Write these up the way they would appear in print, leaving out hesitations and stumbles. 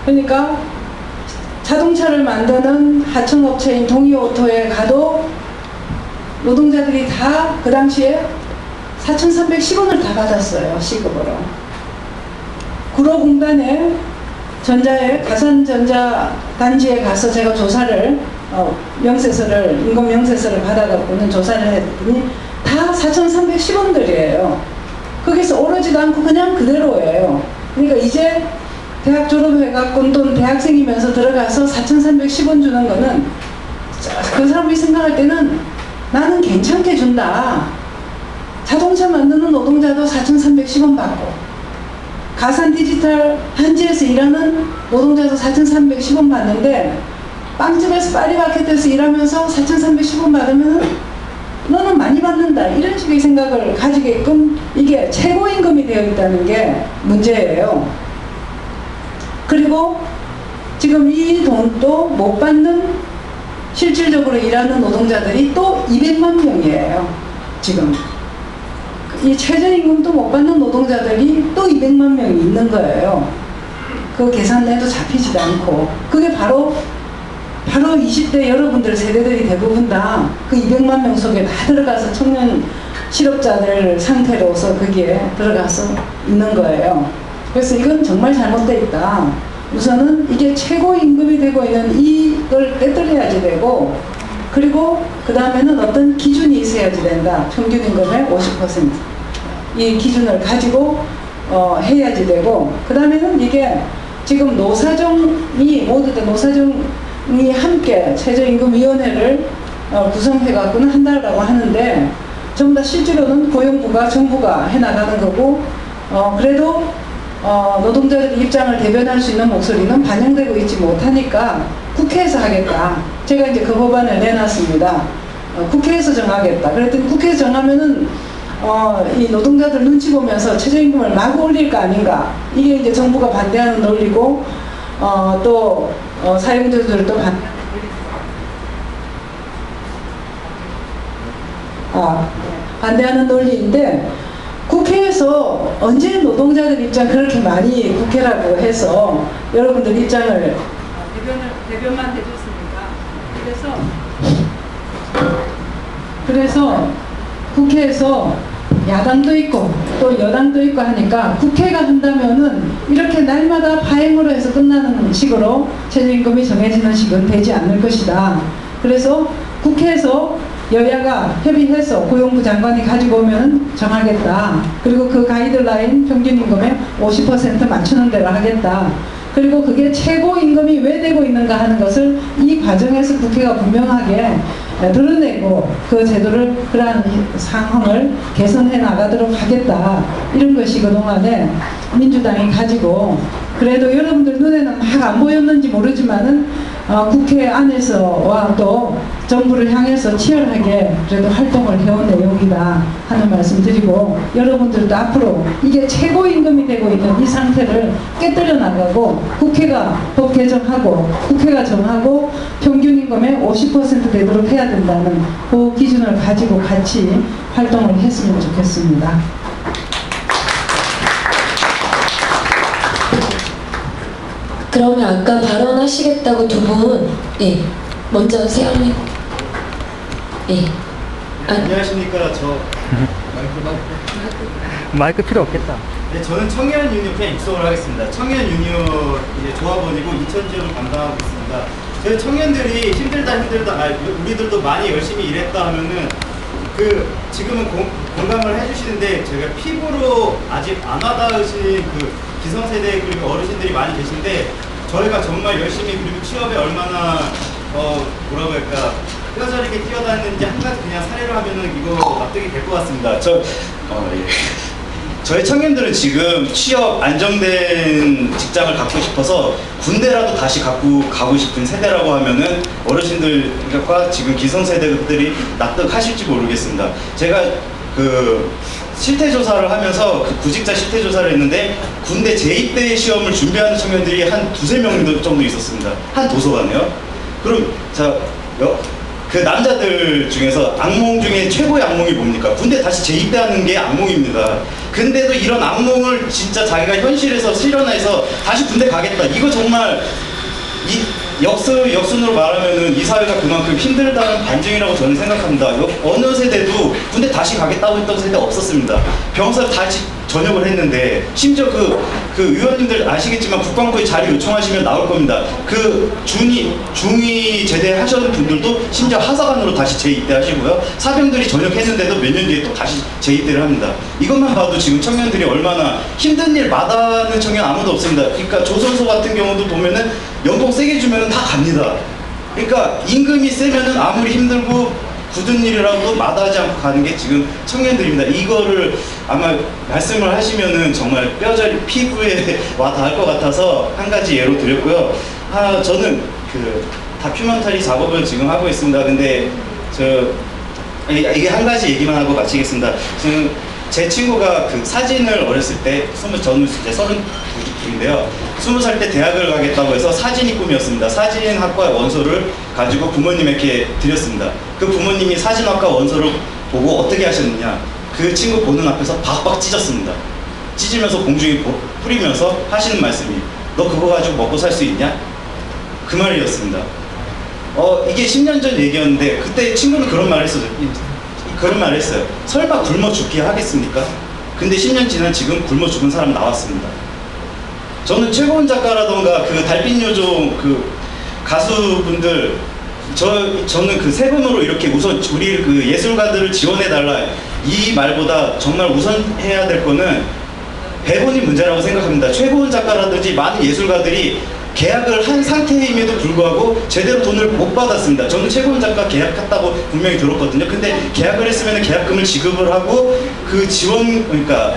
그러니까 자동차를 만드는 하청업체인 동이오토에 가도 노동자들이 다 그 당시에 4,310원을 다 받았어요. 시급으로. 구로공단에 가산전자단지에 가서 제가 조사를 임금 명세서를 받아갖고는 조사를 했더니 다 4,310원들이에요. 거기서 오르지도 않고 그냥 그대로예요. 그러니까 이제 대학 졸업해갖고 또는 대학생이면서 들어가서 4,310원 주는 거는 그 사람이 생각할 때는 나는 괜찮게 준다. 자동차 만드는 노동자도 4,310원 받고 가산 디지털 한지에서 일하는 노동자도 4,310원 받는데 빵집에서 파리마켓에서 일하면서 4,310원 받으면 너는 많이 받는다. 이런 식의 생각을 가지게끔 이게 최고임금이 되어 있다는 게 문제예요. 그리고 지금 이 돈도 못 받는 실질적으로 일하는 노동자들이 또 200만 명이에요. 지금 이 최저임금도 못 받는 노동자들이 또 200만 명이 있는 거예요. 그 계산해도 잡히지도 않고 그게 바로 20대 여러분들 세대들이 대부분 다 그 200만 명 속에 다 들어가서 청년 실업자들 상태로서 거기에 들어가서 있는 거예요. 그래서 이건 정말 잘못되어 있다. 우선은 이게 최고임금이 되고 있는 이걸 깨뜨려야지 되고 그리고 그 다음에는 어떤 기준이 있어야지 된다. 평균임금의 50% 이 기준을 가지고 해야지 되고 그 다음에는 이게 지금 노사정이 모두 다 노사정이 함께 최저임금위원회를 구성해갖고는 한다라고 하는데 전부 다 실제로는 고용부가 정부가 해나가는 거고 그래도 노동자들 입장을 대변할 수 있는 목소리는 반영되고 있지 못하니까 국회에서 하겠다. 제가 이제 그 법안을 내놨습니다. 국회에서 정하겠다. 그랬더니 국회에서 정하면은 이 노동자들 눈치 보면서 최저임금을 마구 올릴 거 아닌가. 이게 이제 정부가 반대하는 논리고 또 사용자들도 반대하는 논리인데 국회에서 언제 노동자들 입장 그렇게 많이 국회라고 해서 여러분들 입장을 대변만 해줬습니다. 그래서 국회에서 야당도 있고 또 여당도 있고 하니까 국회가 한다면은 이렇게 날마다 파행으로 해서 끝나는 식으로 최저임금이 정해지는 식은 되지 않을 것이다. 그래서 국회에서 여야가 협의해서 고용부 장관이 가지고 오면 정하겠다. 그리고 그 가이드라인 평균임금의 50% 맞추는 대로 하겠다. 그리고 그게 최고임금이 왜 되고 있는가 하는 것을 이 과정에서 국회가 분명하게 드러내고 그 제도를 그러한 상황을 개선해 나가도록 하겠다. 이런 것이 그동안에 민주당이 가지고 그래도 여러분들 눈에는 막 안 보였는지 모르지만은 국회 안에서와 또 정부를 향해서 치열하게 그래도 활동을 해온 내용이다 하는 말씀 드리고 여러분들도 앞으로 이게 최고임금이 되고 있는 이 상태를 깨뜨려 나가고 국회가 법 개정하고 국회가 정하고 평균임금의 50% 되도록 해야 된다는 그 기준을 가지고 같이 활동을 했으면 좋겠습니다. 그러면 아까 발언하시겠다고 두 분, 예, 먼저 세영님. 예. 안녕하십니까. 마이크 필요 없겠다. 네, 저는 청년 유니온에 입소를 하겠습니다. 청년 유니온 이제 조합원이고 2000지역을 담당하고 있습니다. 저희 청년들이 힘들다 우리들도 많이 열심히 일했다 하면은 지금은 공감을 해주시는데 제가 피부로 아직 안 와닿으신 기성세대 그리고 어르신들이 많이 계신데 저희가 정말 열심히 그리고 취업에 얼마나 뭐라고 할까 뼈저리게 뛰어다녔는지 한 가지 그냥 사례로 하면은 이거 납득이 될 것 같습니다. 저희 청년들은 지금 취업 안정된 직장을 갖고 싶어서 군대라도 다시 갖고 가고 싶은 세대라고 하면은 어르신들과 지금 기성세대들이 납득하실지 모르겠습니다. 제가 실태조사를 하면서 구직자 실태조사를 했는데 군대 재입대 시험을 준비하는 청년들이 한 두세 명 정도 있었습니다. 한 도서관에요. 그럼 그 남자들 중에서 악몽 중에 최고의 악몽이 뭡니까? 군대 다시 재입대하는 게 악몽입니다. 근데도 이런 악몽을 진짜 자기가 현실에서 실현해서 다시 군대 가겠다. 이거 정말 역순으로 말하면은 이 사회가 그만큼 힘들다는 반증이라고 저는 생각합니다. 어느 세대도 군대 다시 가겠다고 했던 세대 없었습니다. 병사를 다시 전역을 했는데, 심지어 그 의원님들 아시겠지만 국방부에 자리 요청하시면 나올 겁니다. 그 중위 제대하셨는 분들도 심지어 하사관으로 다시 재입대하시고요. 사병들이 전역했는데도 몇 년 뒤에 또 다시 재입대를 합니다. 이것만 봐도 지금 청년들이 얼마나 힘든 일 마다하는 청년 아무도 없습니다. 그러니까 조선소 같은 경우도 보면은 연봉 세게 주면은 다 갑니다. 그러니까 임금이 세면은 아무리 힘들고 굳은 일이라도 마다하지 않고 가는 게 지금 청년들입니다. 이거를 아마 말씀을 하시면은 정말 뼈저리 피부에 와 닿을 것 같아서 한 가지 예로 드렸고요. 저는 그 다큐멘터리 작업을 지금 하고 있습니다. 근데 이게 한 가지 얘기만 하고 마치겠습니다. 지금 제 친구가 그 사진을 어렸을 때, 저는 이제 32인데요. 20살 때 대학을 가겠다고 해서 사진이 꿈이었습니다. 사진학과 원서를 가지고 부모님에게 드렸습니다. 그 부모님이 사진학과 원서를 보고 어떻게 하셨느냐. 그 친구 보는 앞에서 박박 찢었습니다. 찢으면서 공중에 뿌리면서 하시는 말씀이, 너 그거 가지고 먹고 살 수 있냐? 그 말이었습니다. 이게 10년 전 얘기였는데 그때 친구는 그런 말을 했어요. 설마 굶어 죽기 하겠습니까? 근데 10년 지난 지금 굶어 죽은 사람 나왔습니다. 저는 최고원 작가라던가 그 달빛요정 그 가수분들, 저는 그 세금으로 이렇게 우선 우리 그 예술가들을 지원해달라, 이 말보다 정말 우선해야 될 거는 배분이 문제라고 생각합니다. 최고원 작가라든지 많은 예술가들이 계약을 한 상태임에도 불구하고 제대로 돈을 못 받았습니다. 저는 최고원 작가 계약했다고 분명히 들었거든요. 근데 계약을 했으면 계약금을 지급을 하고 그 지원, 그러니까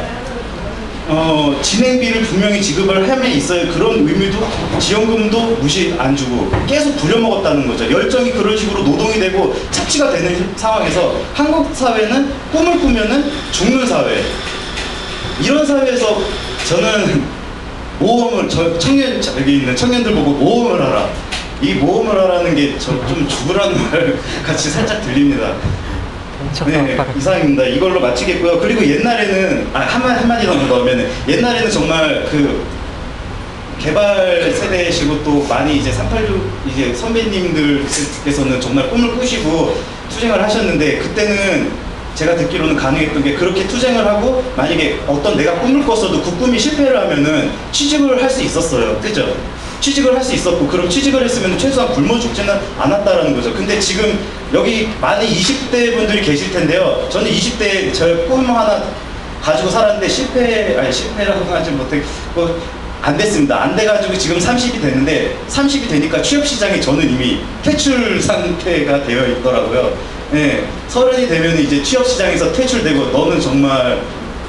진행비를 분명히 지급을 함에 있어요. 그런 의미도, 지원금도 무시 안 주고 계속 부려먹었다는 거죠. 열정이 그런 식으로 노동이 되고 착취가 되는 상황에서 한국 사회는 꿈을 꾸면은 죽는 사회, 이런 사회에서 저는 모험을, 여기 있는 청년들 보고 모험을 하라, 이 모험을 하라는 게 좀 죽으라는 말 같이 살짝 들립니다. 네, 이상입니다. 이걸로 마치겠고요. 그리고 옛날에는 한마디 더 넣으면, 옛날에는 정말 그 개발 세대시고 또 많이 이제 386 이제 선배님들께서는 정말 꿈을 꾸시고 투쟁을 하셨는데, 그때는 제가 듣기로는 가능했던 게, 그렇게 투쟁을 하고 만약에 어떤 내가 꿈을 꿨어도 그 꿈이 실패를 하면은 취직을 할 수 있었어요. 그죠? 취직을 할 수 있었고, 그럼 취직을 했으면 최소한 굶어 죽지는 않았다라는 거죠. 근데 지금 여기 많은 20대 분들이 계실 텐데요. 저는 20대에 저의 꿈 하나 가지고 살았는데 실패라고 하지 못했고, 안 됐습니다. 안 돼가지고 지금 30이 됐는데, 30이 되니까 취업시장에 저는 이미 퇴출 상태가 되어 있더라고요. 네, 30이 되면 이제 취업시장에서 퇴출되고, 너는 정말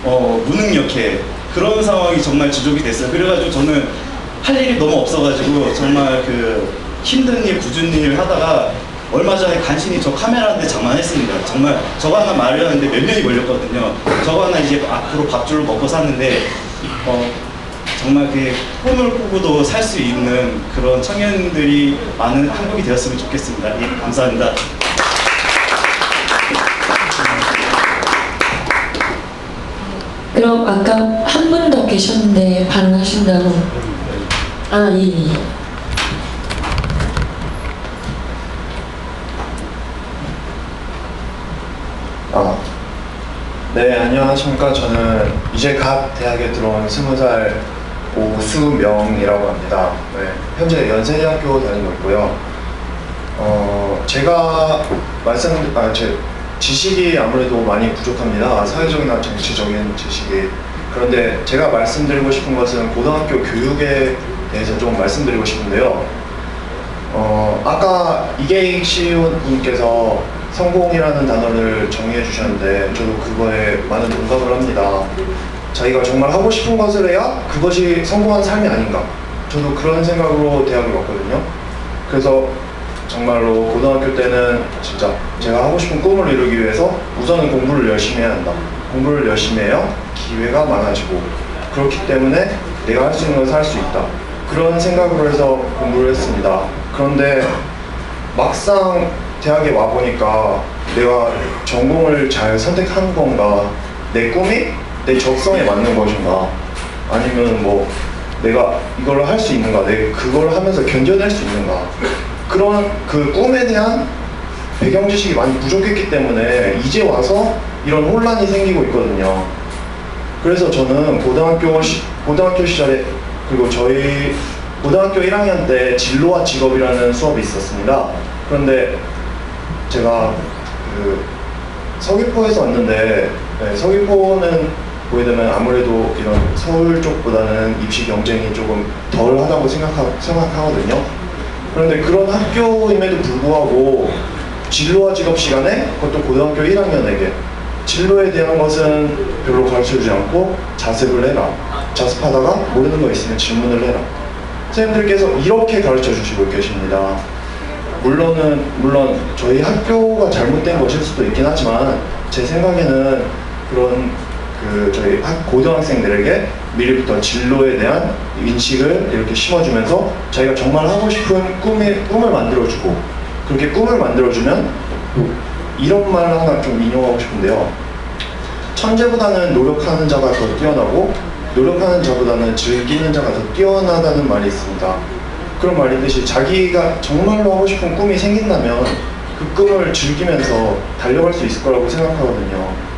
무능력해, 그런 상황이 정말 지속이 됐어요. 그래가지고 저는 할 일이 너무 없어가지고 정말 그 힘든 일, 굳은 일 하다가 얼마 전에 간신히 저 카메라한테 장만했습니다. 정말 저거 하나 마련하는데 몇 년이 걸렸거든요. 저거 하나 이제 앞으로 밥줄로 먹고 사는데, 정말 그 꿈을 꾸고도 살 수 있는 그런 청년들이 많은 한국이 되었으면 좋겠습니다. 예, 감사합니다. 그럼 아까 한 분 더 계셨는데 발언하신다고. 예. 네, 안녕하십니까. 저는 이제 갓 대학에 들어온 20살 오수명이라고 합니다. 네, 현재 연세대학교 다니고 있고요. 제가 제 지식이 아무래도 많이 부족합니다. 사회적이나 정치적인 지식이. 그런데 제가 말씀드리고 싶은 것은 고등학교 교육에 대해서 좀 말씀드리고 싶은데요. 아까 이계익 CEO님께서 성공이라는 단어를 정의해 주셨는데, 저도 그거에 많은 동감을 합니다. 자기가 정말 하고 싶은 것을 해야 그것이 성공한 삶이 아닌가, 저도 그런 생각으로 대학을 왔거든요. 그래서 정말로 고등학교 때는 진짜 제가 하고 싶은 꿈을 이루기 위해서 우선은 공부를 열심히 해야 한다. 공부를 열심히 해야 기회가 많아지고, 그렇기 때문에 내가 할 수 있는 것을 할 수 있다. 그런 생각으로 해서 공부를 했습니다. 그런데 막상 대학에 와보니까 내가 전공을 잘 선택한 건가, 내 꿈이 내 적성에 맞는 것인가, 아니면 뭐 내가 이걸 할 수 있는가, 내가 그걸 하면서 견뎌낼 수 있는가, 그런 그 꿈에 대한 배경 지식이 많이 부족했기 때문에 이제 와서 이런 혼란이 생기고 있거든요. 그래서 저는 고등학교 시절에, 그리고 저희 고등학교 1학년 때 진로와 직업이라는 수업이 있었습니다. 그런데 제가 그 서귀포에서 왔는데, 네, 서귀포는 보게 되면 아무래도 이런 서울 쪽보다는 입시 경쟁이 조금 덜 하다고 생각하거든요. 그런데 그런 학교임에도 불구하고 진로와 직업 시간에, 그것도 고등학교 1학년에게 진로에 대한 것은 별로 가르쳐주지 않고 자습을 해라, 자습하다가 모르는 거 있으면 질문을 해라, 선생님들께서 이렇게 가르쳐 주시고 계십니다. 물론 저희 학교가 잘못된 것일 수도 있긴 하지만, 제 생각에는 그런 저희 고등학생들에게 미리부터 진로에 대한 인식을 이렇게 심어주면서 자기가 정말 하고 싶은 꿈을 만들어주고, 그렇게 꿈을 만들어주면 이런 말 하나 좀 인용하고 싶은데요. 천재보다는 노력하는 자가 더 뛰어나고, 노력하는 자보다는 즐기는 자가 더 뛰어나다는 말이 있습니다. 그런 말이 있듯이 자기가 정말로 하고 싶은 꿈이 생긴다면 그 꿈을 즐기면서 달려갈 수 있을 거라고 생각하거든요.